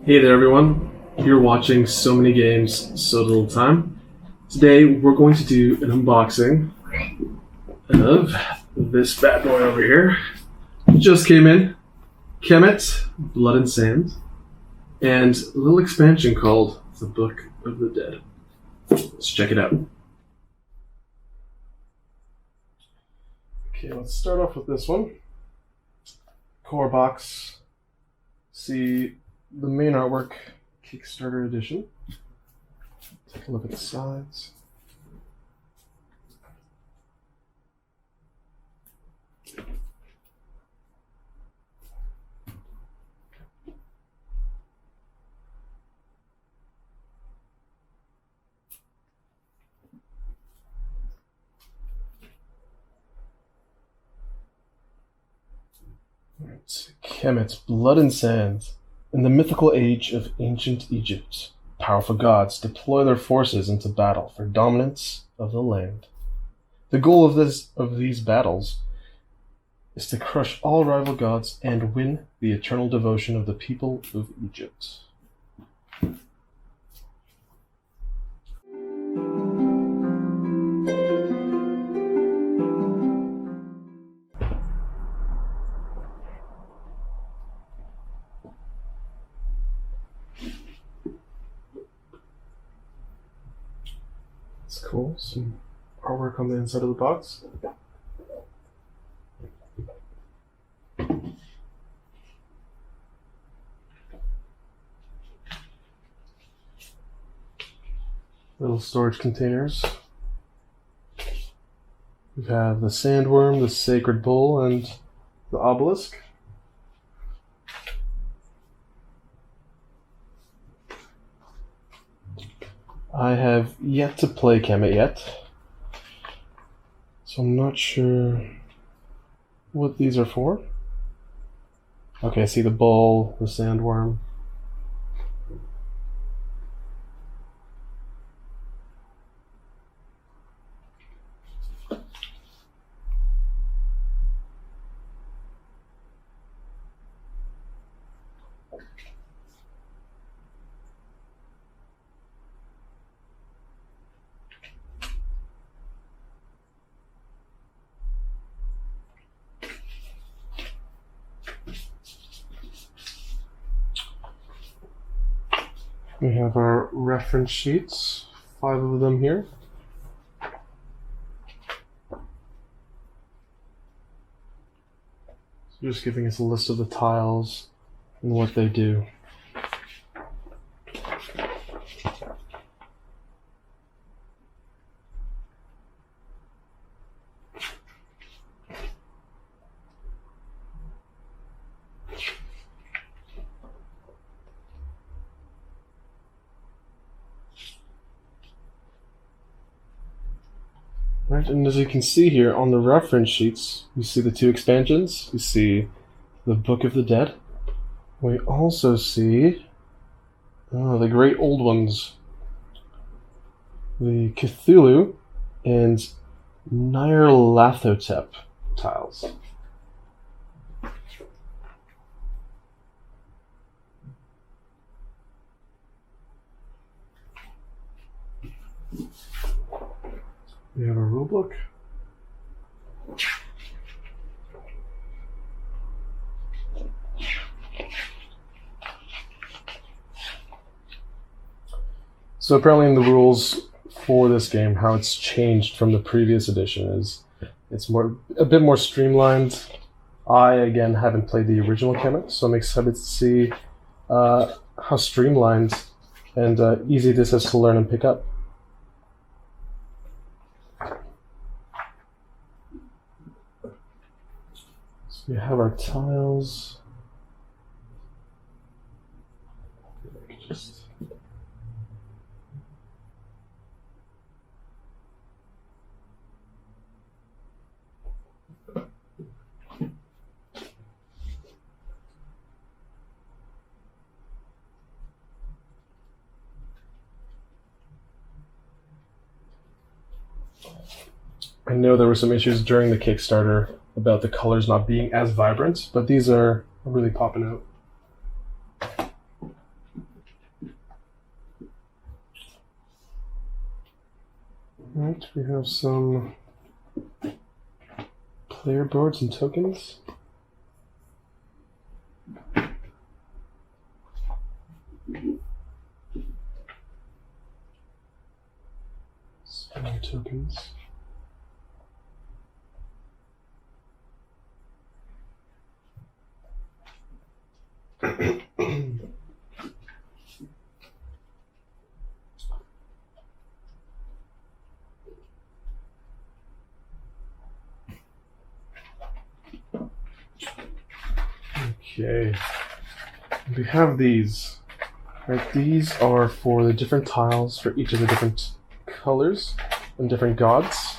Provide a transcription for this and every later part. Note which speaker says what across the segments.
Speaker 1: Hey there everyone, you're watching So Many Games, So Little Time. Today we're going to do an unboxing of this bad boy over here. It just came in, Kemet, Blood and Sand, and a little expansion called The Book of the Dead. Let's check it out. Okay, let's start off with this one. Core box. See the main artwork, Kickstarter edition. Take a look at the sides. Alright, Kemet's Blood and Sand. In the mythical age of ancient Egypt, powerful gods deploy their forces into battle for dominance of the land. The goal of these battles is to crush all rival gods and win the eternal devotion of the people of Egypt. It's cool. Some artwork on the inside of the box. Little storage containers. We have the sandworm, the sacred bull, and the obelisk. I have yet to play Kemet yet, so I'm not sure what these are for. Okay, I see the bull, the sandworm. We have our reference sheets, 5 of them here. So just giving us a list of the tiles and what they do. Right, and as you can see here on the reference sheets, we see the 2 expansions. We see the Book of the Dead. We also see the great old ones, the Cthulhu and Nyarlathotep tiles. We have a rulebook. So apparently in the rules for this game, how it's changed from the previous edition is it's a bit more streamlined. I, again, haven't played the original Kemet, so I'm excited to see how streamlined and easy this is to learn and pick up. We have our tiles. I know there were some issues during the Kickstarter about the colors not being as vibrant, but these are really popping out. Alright, we have some player boards and tokens. Some tokens. Okay, we have these. Right, these are for the different tiles for each of the different colors and different gods.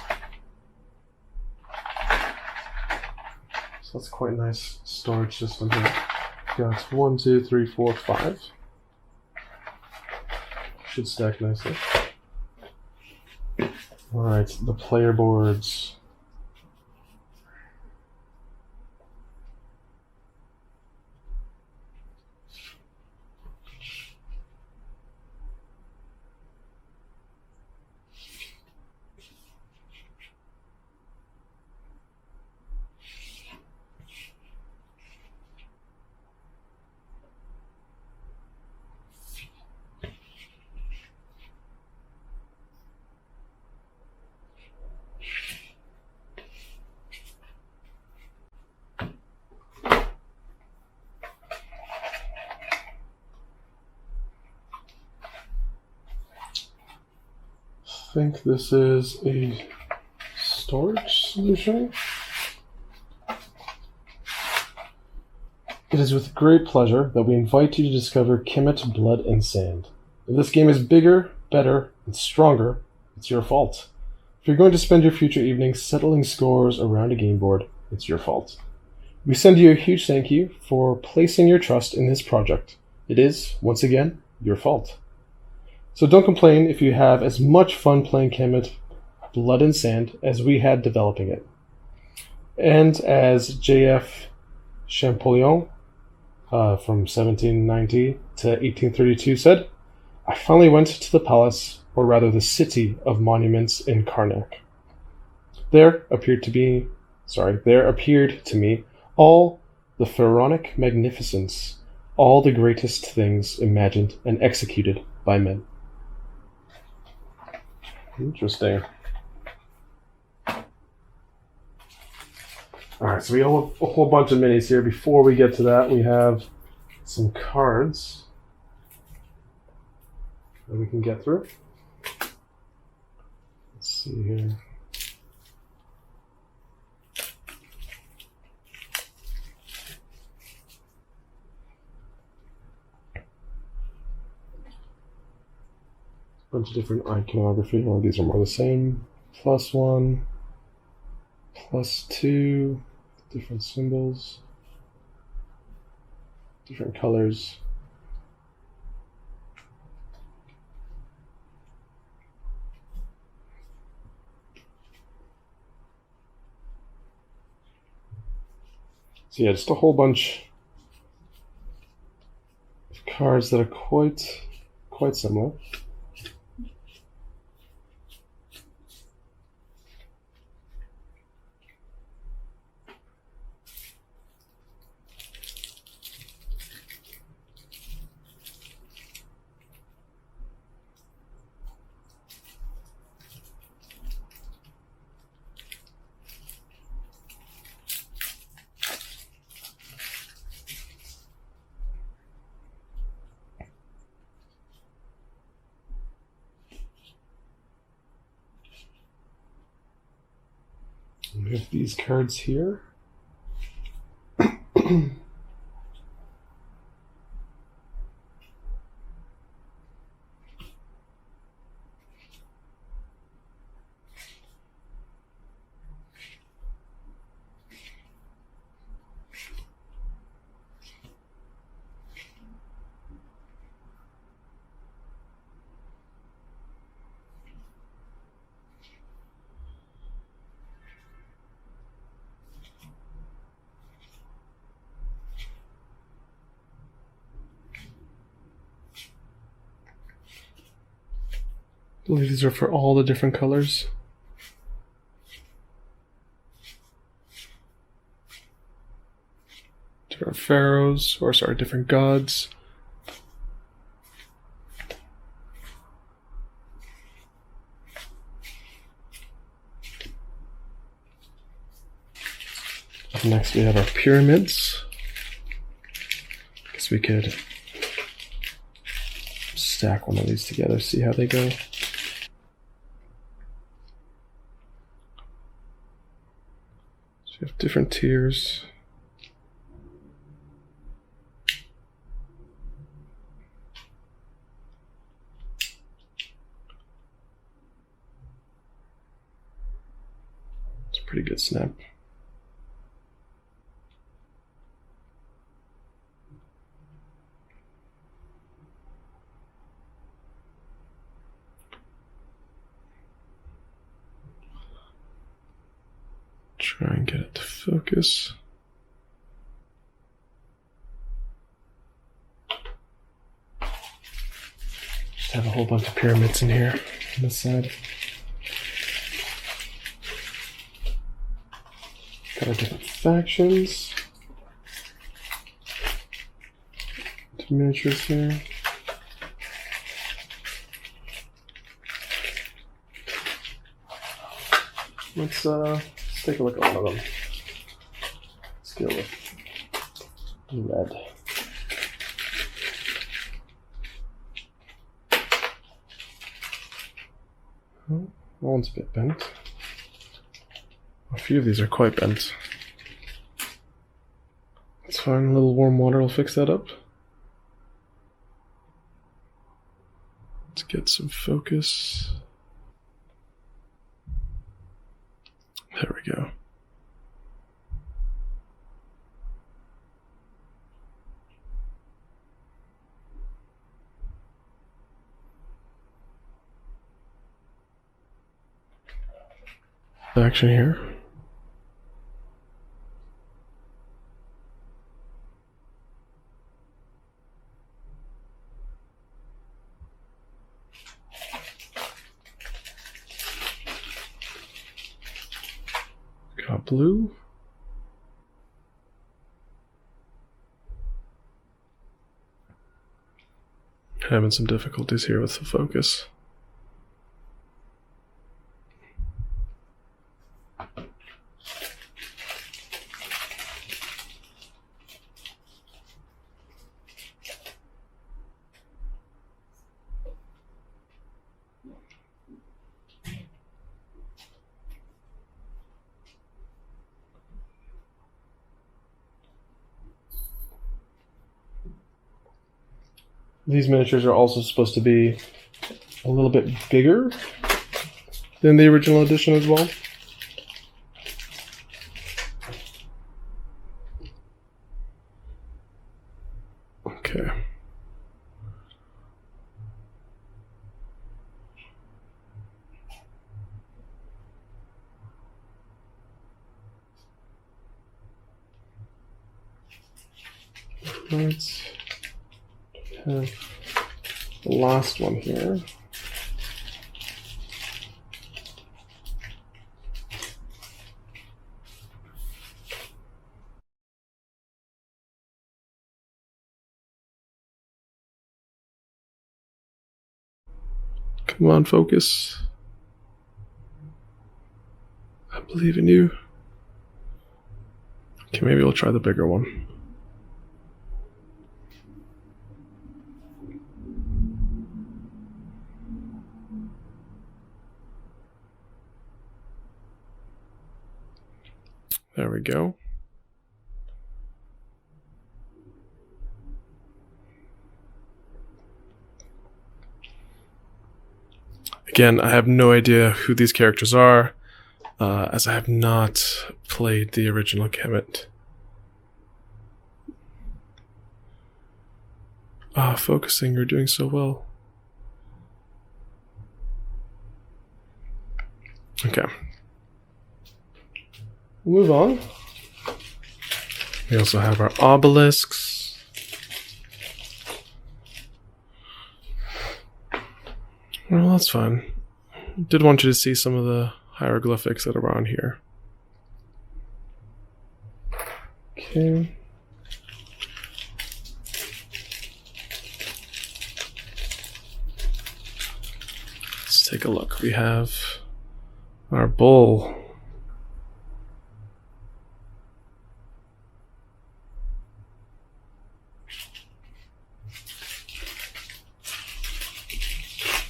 Speaker 1: So that's quite a nice storage system here. Got 1, 2, 3, 4, 5. Should stack nicely. Alright, the player boards. I think this is a storage solution. It is with great pleasure that we invite you to discover Kemet Blood and Sand. If this game is bigger, better, and stronger, it's your fault. If you're going to spend your future evenings settling scores around a game board, it's your fault. We send you a huge thank you for placing your trust in this project. It is, once again, your fault. So don't complain if you have as much fun playing Kemet Blood and Sand as we had developing it. And as J.F. Champollion from 1790 to 1832 said, I finally went to the palace, or rather the city of monuments in Karnak. There appeared to me all the pharaonic magnificence, all the greatest things imagined and executed by men. Interesting. Alright, so we have a whole bunch of minis here. Before we get to that, we have some cards that we can get through. Let's see here. Bunch of different iconography. All these are more the same. +1, +2, different symbols, different colors. So yeah, just a whole bunch of cards that are quite similar. We have these cards here. believe these are for all the different colors. Different pharaohs, or sorry, different gods. Up next we have our pyramids. Guess we could stack one of these together, see how they go. So we have different tiers. It's a pretty good snap. Try and get it to focus. Just have a whole bunch of pyramids in here on this side. Got our different factions. Two miniatures here. Let's take a look at one of them. Let's go with red. Oh, that one's a bit bent. A few of these are quite bent. That's fine, a little warm water will fix that up. Let's get some focus. There we go. Action here. Got blue. Having some difficulties here with the focus. These miniatures are also supposed to be a little bit bigger than the original edition as well. Okay. Let's have the last one here. Come on, focus. I believe in you. Okay, maybe we'll try the bigger one. There we go. Again, I have no idea who these characters are, as I have not played the original Kemet. Focusing, you're doing so well. Okay. We'll move on. We also have our obelisks. Well, that's fine. did want you to see some of the hieroglyphics that are on here. Okay. Let's take a look. We have our bull.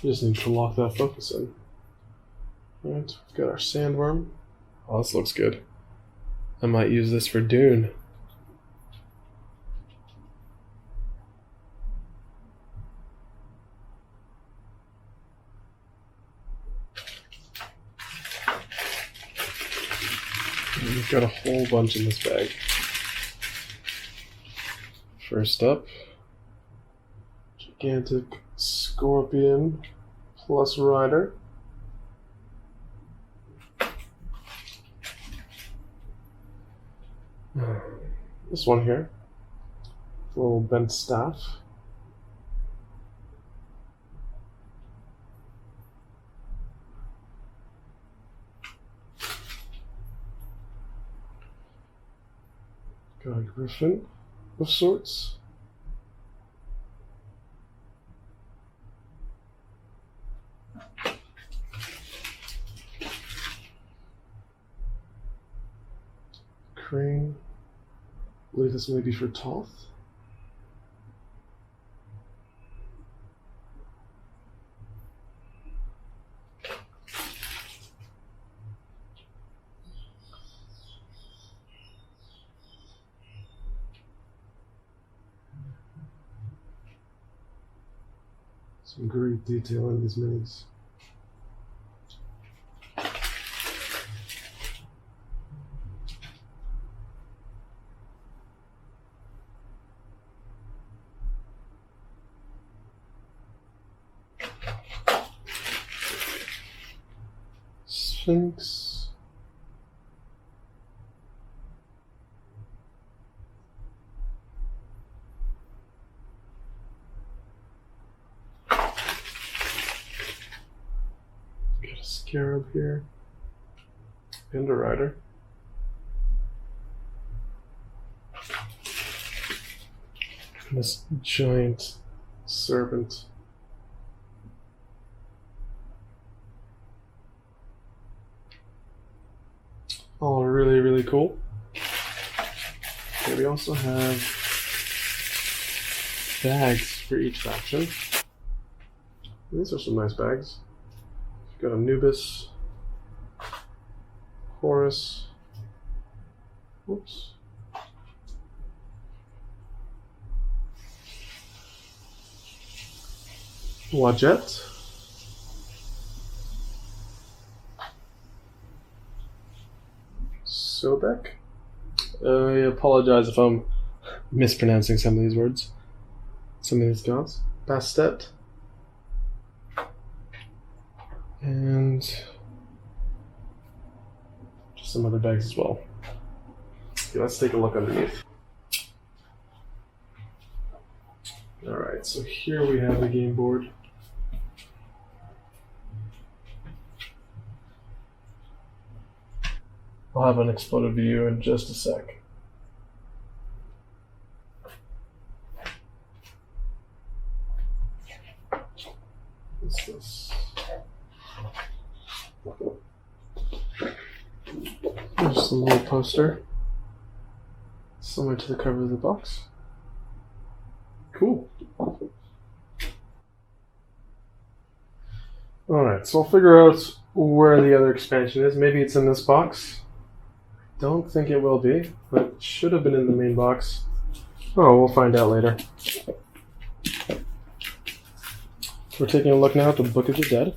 Speaker 1: Just need to lock that focus in. Alright, we've got our sandworm. Oh, this looks good. I might use this for Dune. And we've got a whole bunch in this bag. First up, gigantic scorpion plus rider. This one here, little bent staff. Got a griffin of sorts. Crane. I believe this may be for Toth. Some great detail in these minis. Sphinx. Got a scarab here. And a rider. And this giant serpent. All really, really cool. Okay, we also have bags for each faction. These are some nice bags. We've got Anubis, Horus, whoops, Wadjet, Sobek. I apologize if I'm mispronouncing some of these words. Some of these gods. Bastet. And just some other bags as well. Okay, let's take a look underneath. Alright, so here we have the game board. I'll have an exploded view in just a sec. What's this? Just a little poster, similar to the cover of the box. Cool. Alright, so I'll figure out where the other expansion is. Maybe it's in this box. Don't think it will be, but it should have been in the main box. Oh, we'll find out later. We're taking a look now at the Book of the Dead.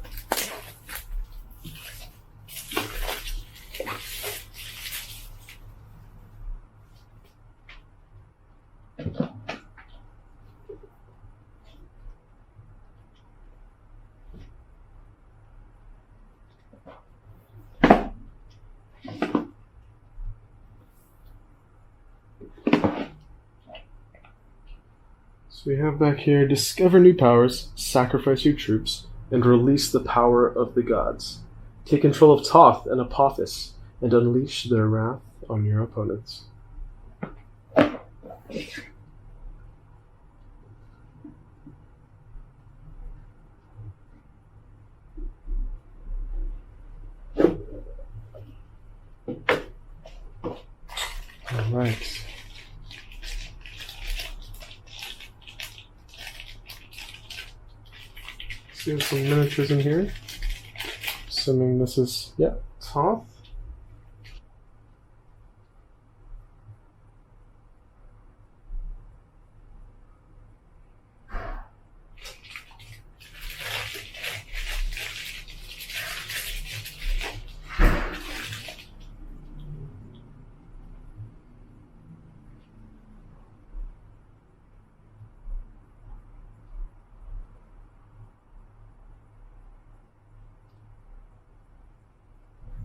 Speaker 1: So we have back here, discover new powers, sacrifice your troops, and release the power of the gods. Take control of Thoth and Apophis, and unleash their wrath on your opponents. Alright. See some miniatures in here. Assuming this is, Thoth.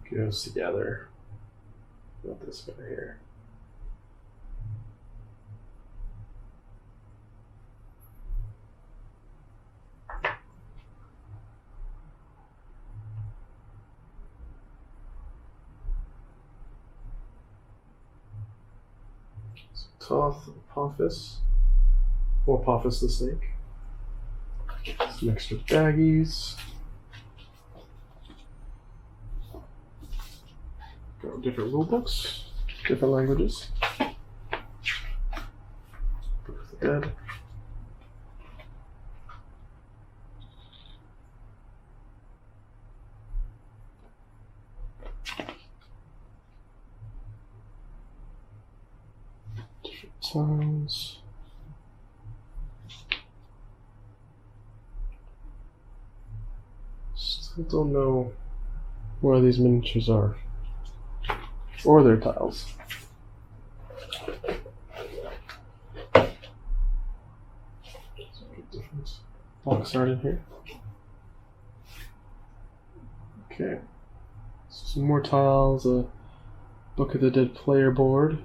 Speaker 1: Goes together with this guy here. So Thoth, Apophis, or Apophis the snake. Some extra baggies. Different rulebooks, different languages. Book of the Dead. Different tiles. Still don't know where these miniatures are. Or their tiles. Different box art in here. Okay. So some more tiles, a Book of the Dead player board.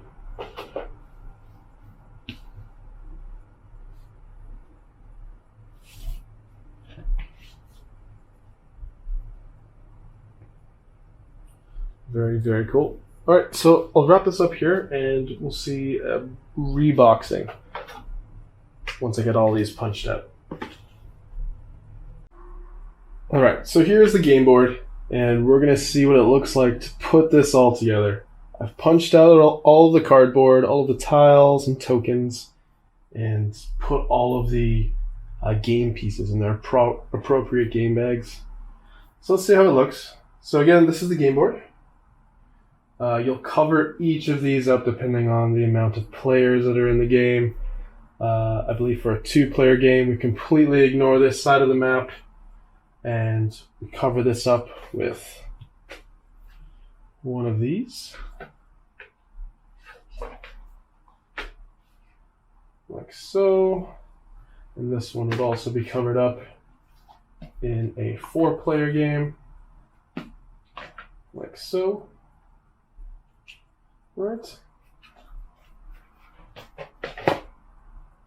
Speaker 1: Very, very cool. Alright, so I'll wrap this up here and we'll see reboxing once I get all these punched out. Alright, so here's the game board and we're going to see what it looks like to put this all together. I've punched out all of the cardboard, all of the tiles and tokens, and put all of the game pieces in their appropriate game bags. So let's see how it looks. So again, this is the game board. You'll cover each of these up depending on the amount of players that are in the game. I believe for a 2-player game, we completely ignore this side of the map and we cover this up with one of these. Like so. And this one would also be covered up in a 4-player game. Like so. Right.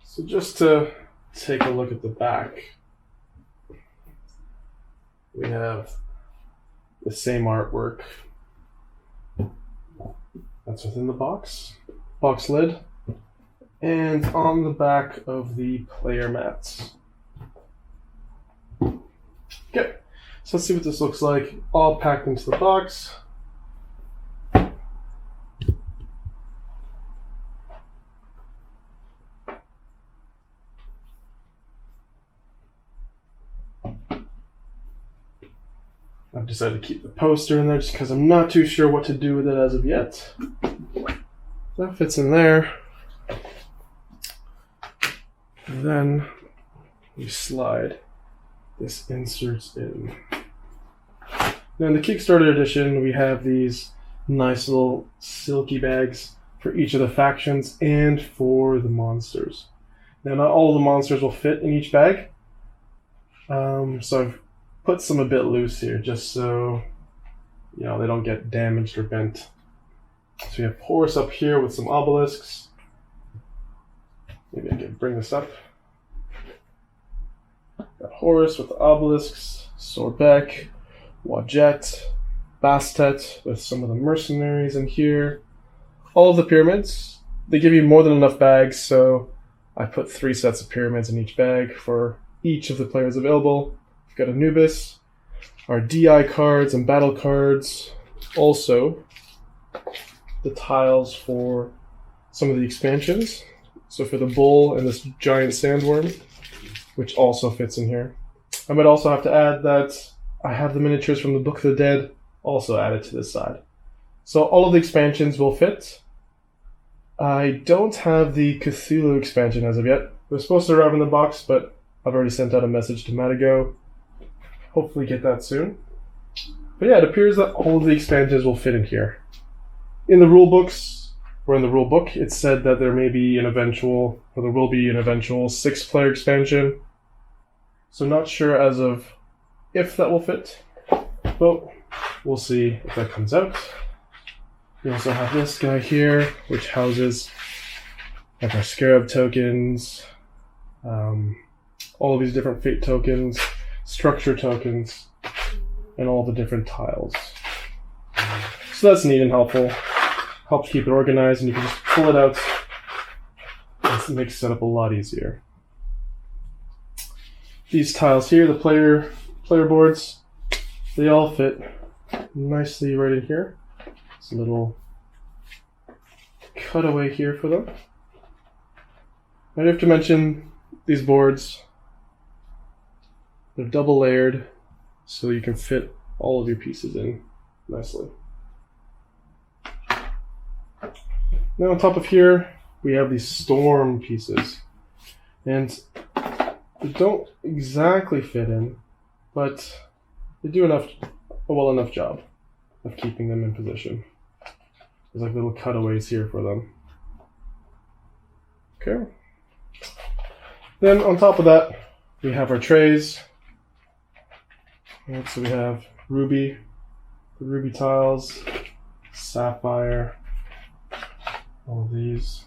Speaker 1: So just to take a look at the back, we have the same artwork that's within the box lid, and on the back of the player mats. Okay, so let's see what this looks like, all packed into the box. I've decided to keep the poster in there just because I'm not too sure what to do with it as of yet. That fits in there. And then you slide this inserts in. Now in the Kickstarter edition, we have these nice little silky bags for each of the factions and for the monsters. Now not all the monsters will fit in each bag. So I've put some a bit loose here just so they don't get damaged or bent. So we have Horus up here with some obelisks. Maybe I can bring this up. Got Horus with the obelisks. Swordbeck, Wadjet, Bastet with some of the mercenaries in here. All of the pyramids. They give you more than enough bags, so I put 3 sets of pyramids in each bag for each of the players available. We've got Anubis, our DI cards and battle cards. Also, the tiles for some of the expansions. So for the bull and this giant sandworm, which also fits in here. I might also have to add that I have the miniatures from the Book of the Dead also added to this side. So all of the expansions will fit. I don't have the Cthulhu expansion as of yet. It was supposed to arrive in the box, but I've already sent out a message to Matagot. Hopefully get that soon. But yeah, it appears that all of the expansions will fit in here. In the rulebooks, or in the rulebook, it said that there will be an eventual 6-player expansion. So not sure as of if that will fit, but we'll see if that comes out. We also have this guy here, which houses like our Scarab tokens, all of these different fate tokens, structure tokens, and all the different tiles. So that's neat and helpful. Helps keep it organized, and you can just pull it out. It makes setup a lot easier. These tiles here, the player boards, they all fit nicely right in here. It's a little cutaway here for them. I have to mention these boards. They're double layered, so you can fit all of your pieces in nicely. Now on top of here, we have these storm pieces. And they don't exactly fit in, but they do a well enough job of keeping them in position. There's like little cutaways here for them. Okay. Then on top of that, we have our trays. Right, so we have ruby, the ruby tiles, sapphire, all of these.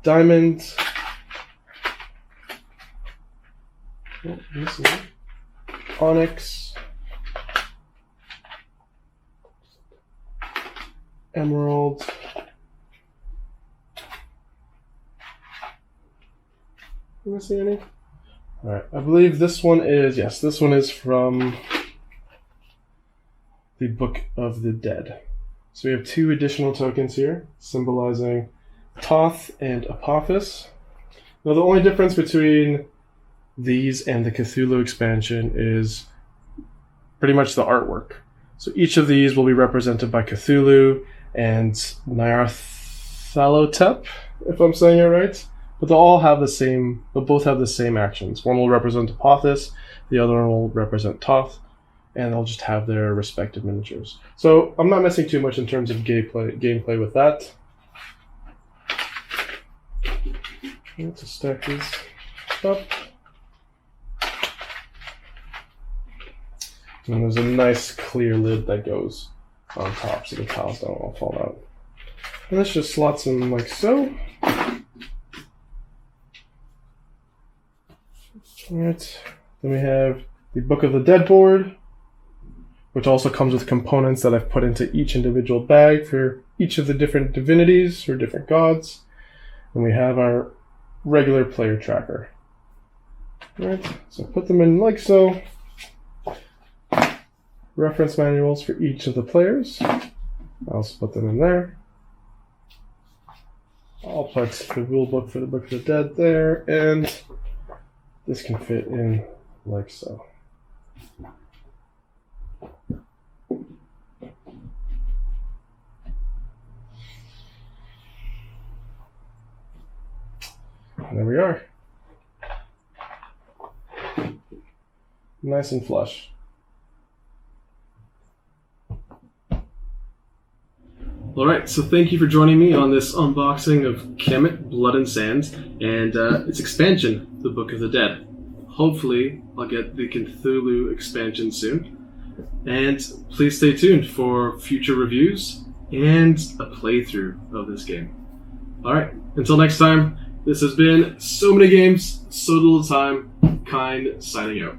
Speaker 1: Diamond. Onyx. Emerald. Am I seeing any? Alright, I believe this one is from the Book of the Dead. So we have 2 additional tokens here, symbolizing Thoth and Apophis. Now the only difference between these and the Cthulhu expansion is pretty much the artwork. So each of these will be represented by Cthulhu and Nyarlathotep, if I'm saying it right. But they'll both have the same actions. One will represent Apophis, the other one will represent Thoth, and they'll just have their respective miniatures. So I'm not messing too much in terms of gameplay with that. Let's just stack these up. And there's a nice clear lid that goes on top so the tiles don't all fall out. And this just slots in like so. Alright, then we have the Book of the Dead board, which also comes with components that I've put into each individual bag for each of the different divinities or different gods. And we have our regular player tracker. Alright, so put them in like so. Reference manuals for each of the players. I also put them in there. I'll put the rule book for the Book of the Dead there, and this can fit in like so. And there we are. Nice and flush.
Speaker 2: Alright, so thank you for joining me on this unboxing of Kemet, Blood and Sand, and its expansion, the Book of the Dead. Hopefully, I'll get the Cthulhu expansion soon. And please stay tuned for future reviews and a playthrough of this game. Alright, until next time, this has been So Many Games, So Little Time. Kind signing out.